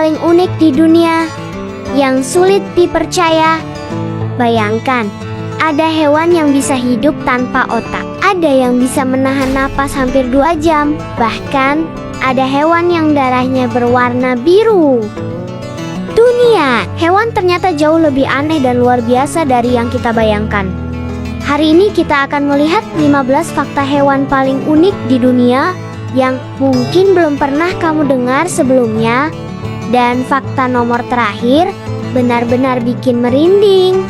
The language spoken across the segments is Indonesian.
paling unik di dunia yang sulit dipercaya. Bayangkan, ada hewan yang bisa hidup tanpa otak. Ada yang bisa menahan napas hampir 2 jam. Bahkan, ada hewan yang darahnya berwarna biru. Dunia hewan ternyata jauh lebih aneh dan luar biasa dari yang kita bayangkan. Hari ini kita akan melihat 15 fakta hewan paling unik di dunia yang mungkin belum pernah kamu dengar sebelumnya. Dan fakta nomor terakhir benar-benar bikin merinding.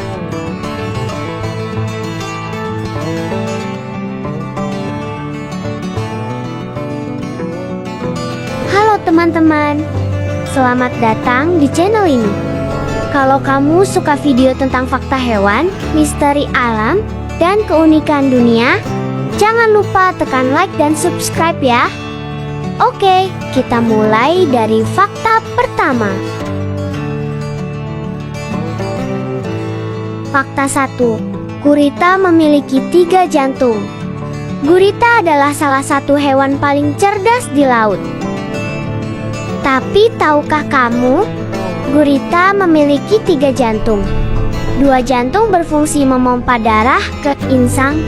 Halo teman-teman, selamat datang di channel ini. Kalau kamu suka video tentang fakta hewan, misteri alam, dan keunikan dunia, jangan lupa tekan like dan subscribe ya. Oke, kita mulai dari fakta pertama. Fakta 1. Gurita memiliki 3 jantung. Gurita adalah salah satu hewan paling cerdas di laut. Tapi tahukah kamu, gurita memiliki 3 jantung. 2 jantung berfungsi memompa darah ke insang,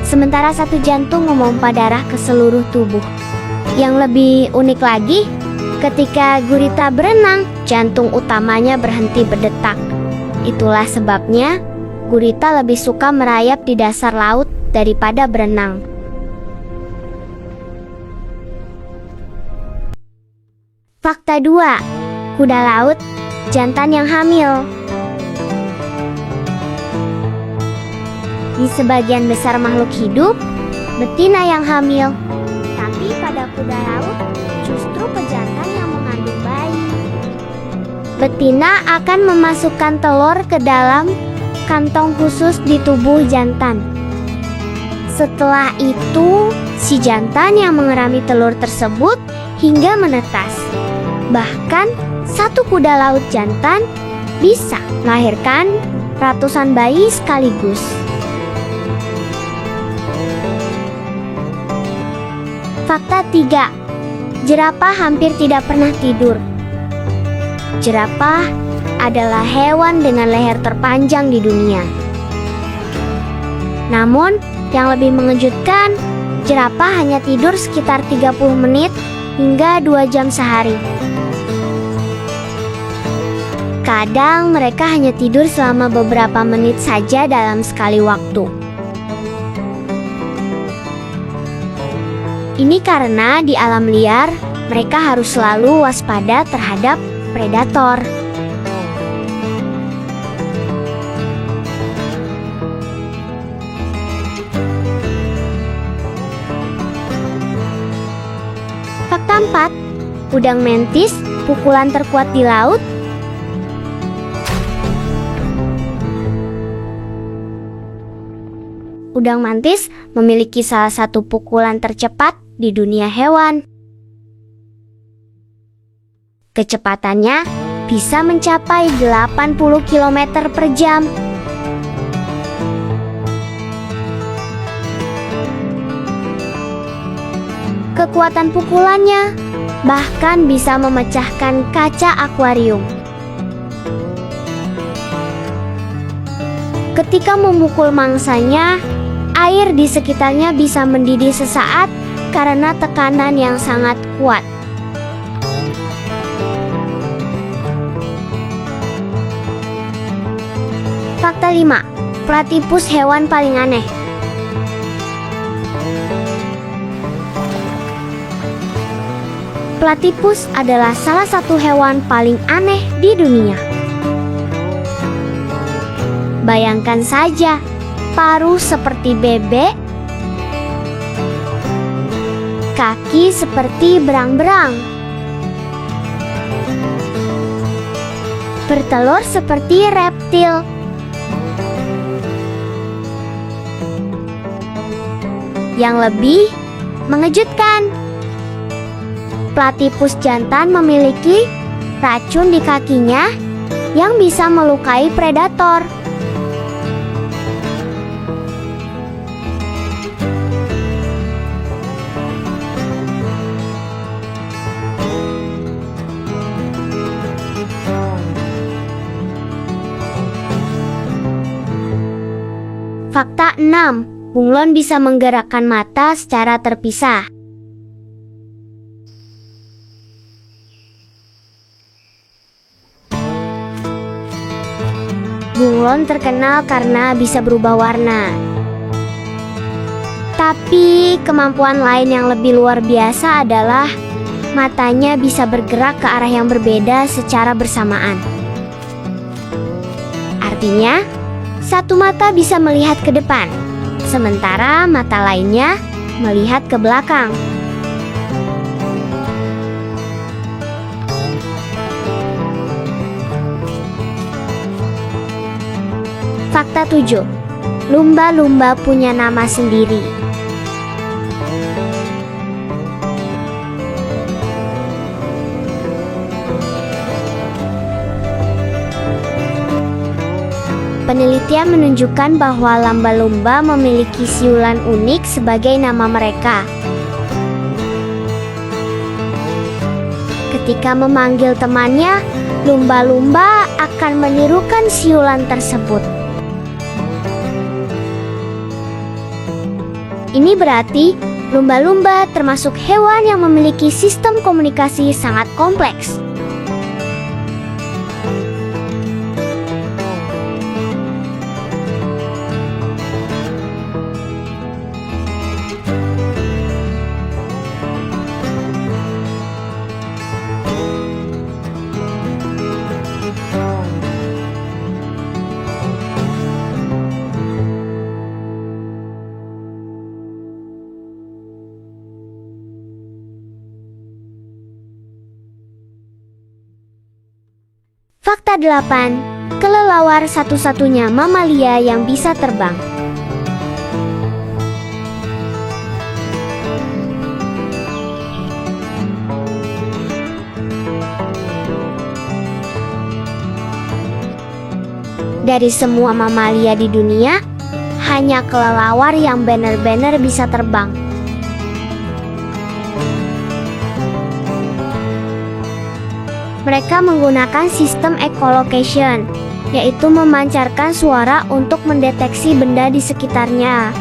sementara 1 jantung memompa darah ke seluruh tubuh. Yang lebih unik lagi, ketika gurita berenang, jantung utamanya berhenti berdetak. Itulah sebabnya gurita lebih suka merayap di dasar laut daripada berenang. Fakta 2. Kuda laut, jantan yang hamil. Di sebagian besar makhluk hidup, betina yang hamil. Tapi pada kuda laut, justru pejantan yang mengandung bayi. Betina akan memasukkan telur ke dalam kantong khusus di tubuh jantan. Setelah itu, si jantan yang mengerami telur tersebut hingga menetas. Bahkan, satu kuda laut jantan bisa melahirkan ratusan bayi sekaligus. Fakta 3. Jerapah hampir tidak pernah tidur. Jerapah adalah hewan dengan leher terpanjang di dunia. Namun, yang lebih mengejutkan, jerapah hanya tidur sekitar 30 menit hingga 2 jam sehari. Kadang mereka hanya tidur selama beberapa menit saja dalam sekali waktu. Ini karena di alam liar, mereka harus selalu waspada terhadap predator. Fakta 4. Udang mentis, pukulan terkuat di laut. Udang mantis memiliki salah satu pukulan tercepat di dunia hewan. Kecepatannya bisa mencapai 80 km per jam. Kekuatan pukulannya bahkan bisa memecahkan kaca akuarium. Ketika memukul mangsanya, air di sekitarnya bisa mendidih sesaat karena tekanan yang sangat kuat. Fakta 5. Platypus hewan paling aneh. Platypus adalah salah satu hewan paling aneh di dunia. Bayangkan saja, paruh seperti bebek, kaki seperti berang-berang, bertelur seperti reptil. Yang lebih mengejutkan, platypus jantan memiliki racun di kakinya yang bisa melukai predator. Fakta 6. Bunglon bisa menggerakkan mata secara terpisah. Bunglon terkenal karena bisa berubah warna. Tapi kemampuan lain yang lebih luar biasa adalah matanya bisa bergerak ke arah yang berbeda secara bersamaan. Artinya, satu mata bisa melihat ke depan, sementara mata lainnya melihat ke belakang. Fakta 7. Lumba-lumba punya nama sendiri. Penelitian menunjukkan bahwa lumba-lumba memiliki siulan unik sebagai nama mereka. Ketika memanggil temannya, lumba-lumba akan menirukan siulan tersebut. Ini berarti lumba-lumba termasuk hewan yang memiliki sistem komunikasi sangat kompleks. Fakta 8. Kelelawar satu-satunya mamalia yang bisa terbang. Dari semua mamalia di dunia, hanya kelelawar yang benar-benar bisa terbang. Mereka menggunakan sistem echolocation, yaitu memancarkan suara untuk mendeteksi benda di sekitarnya.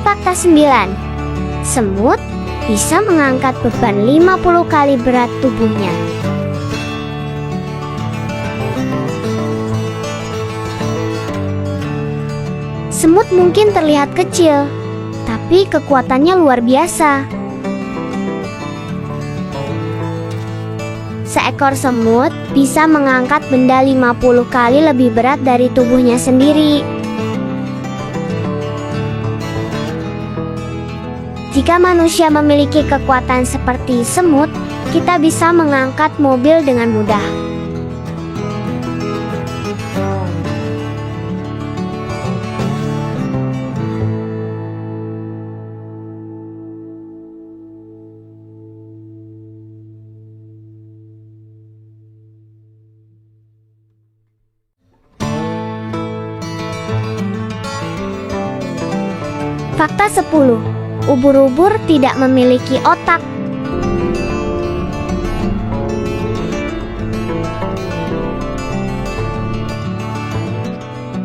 Fakta 9. Semut bisa mengangkat beban 50 kali berat tubuhnya. Semut mungkin terlihat kecil, tapi kekuatannya luar biasa. Seekor semut bisa mengangkat benda 50 kali lebih berat dari tubuhnya sendiri. Jika manusia memiliki kekuatan seperti semut, kita bisa mengangkat mobil dengan mudah. Fakta 10. Ubur-ubur tidak memiliki otak.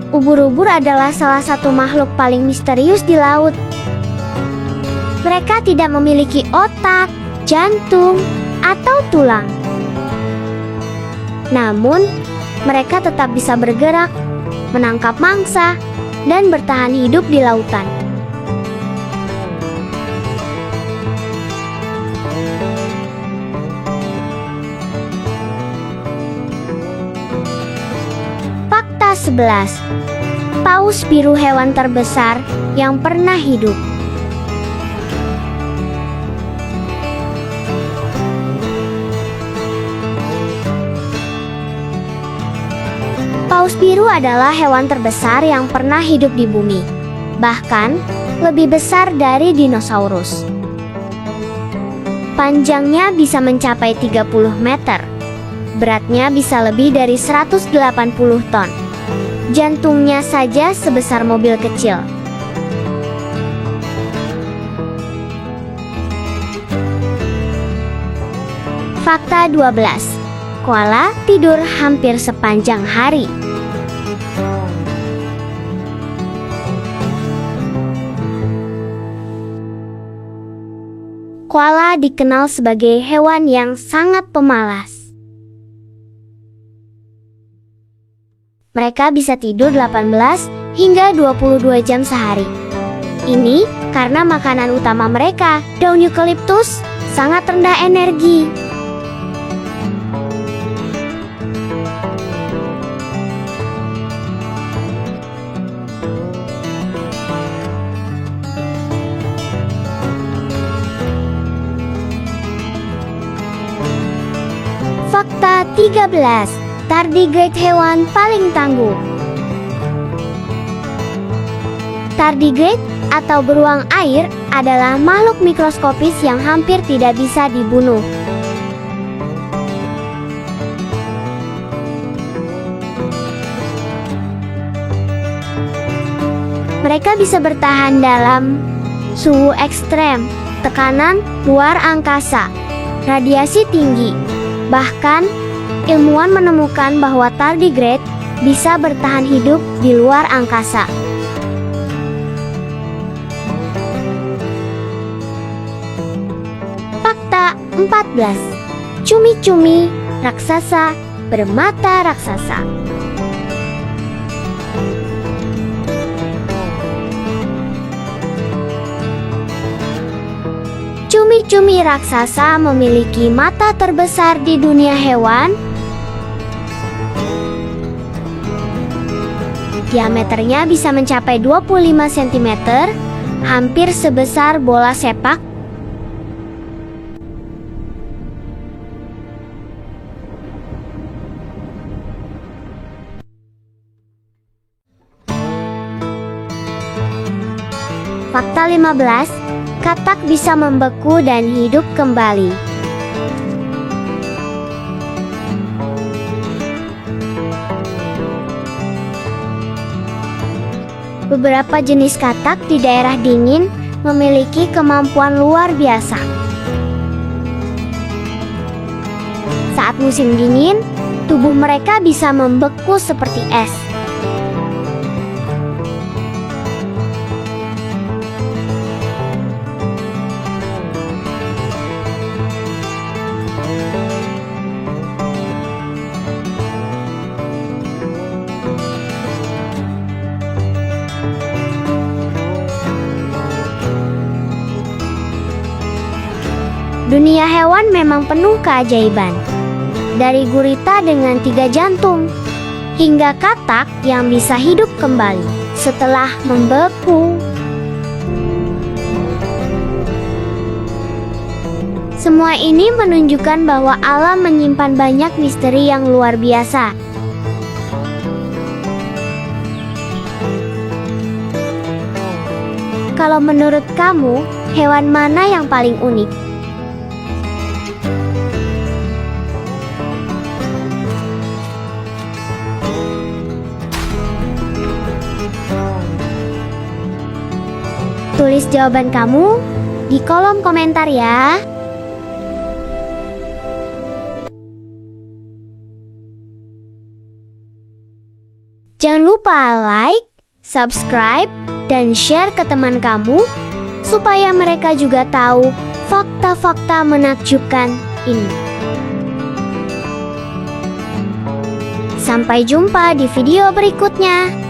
Ubur-ubur adalah salah satu makhluk paling misterius di laut. Mereka tidak memiliki otak, jantung, atau tulang. Namun, mereka tetap bisa bergerak, menangkap mangsa, dan bertahan hidup di lautan. Fakta 11. Paus biru hewan terbesar yang pernah hidup. Paus biru adalah hewan terbesar yang pernah hidup di bumi, bahkan lebih besar dari dinosaurus. Panjangnya bisa mencapai 30 meter, beratnya bisa lebih dari 180 ton. Jantungnya saja sebesar mobil kecil. Fakta 12. Koala tidur hampir sepanjang hari. Koala dikenal sebagai hewan yang sangat pemalas. Mereka bisa tidur 18 hingga 22 jam sehari. Ini karena makanan utama mereka, daun eukaliptus, sangat rendah energi. Fakta 13. Tardigrade hewan paling tangguh. Tardigrade atau beruang air adalah makhluk mikroskopis yang hampir tidak bisa dibunuh. Mereka bisa bertahan dalam suhu ekstrem, tekanan luar angkasa, radiasi tinggi. Bahkan, ilmuwan menemukan bahwa tardigrade bisa bertahan hidup di luar angkasa. Fakta 14. Cumi-cumi raksasa bermata raksasa. Cumi-cumi raksasa memiliki mata terbesar di dunia hewan. Diameternya bisa mencapai 25 cm, hampir sebesar bola sepak. Fakta 15. Katak bisa membeku dan hidup kembali. Beberapa jenis katak di daerah dingin memiliki kemampuan luar biasa. Saat musim dingin, tubuh mereka bisa membeku seperti es. Dunia hewan memang penuh keajaiban. Dari gurita dengan 3 jantung, hingga katak yang bisa hidup kembali setelah membeku. Semua ini menunjukkan bahwa alam menyimpan banyak misteri yang luar biasa. Kalau menurut kamu, hewan mana yang paling unik? Tulis jawaban kamu di kolom komentar ya. Jangan lupa like, subscribe, dan share ke teman kamu supaya mereka juga tahu fakta-fakta menakjubkan ini. Sampai jumpa di video berikutnya.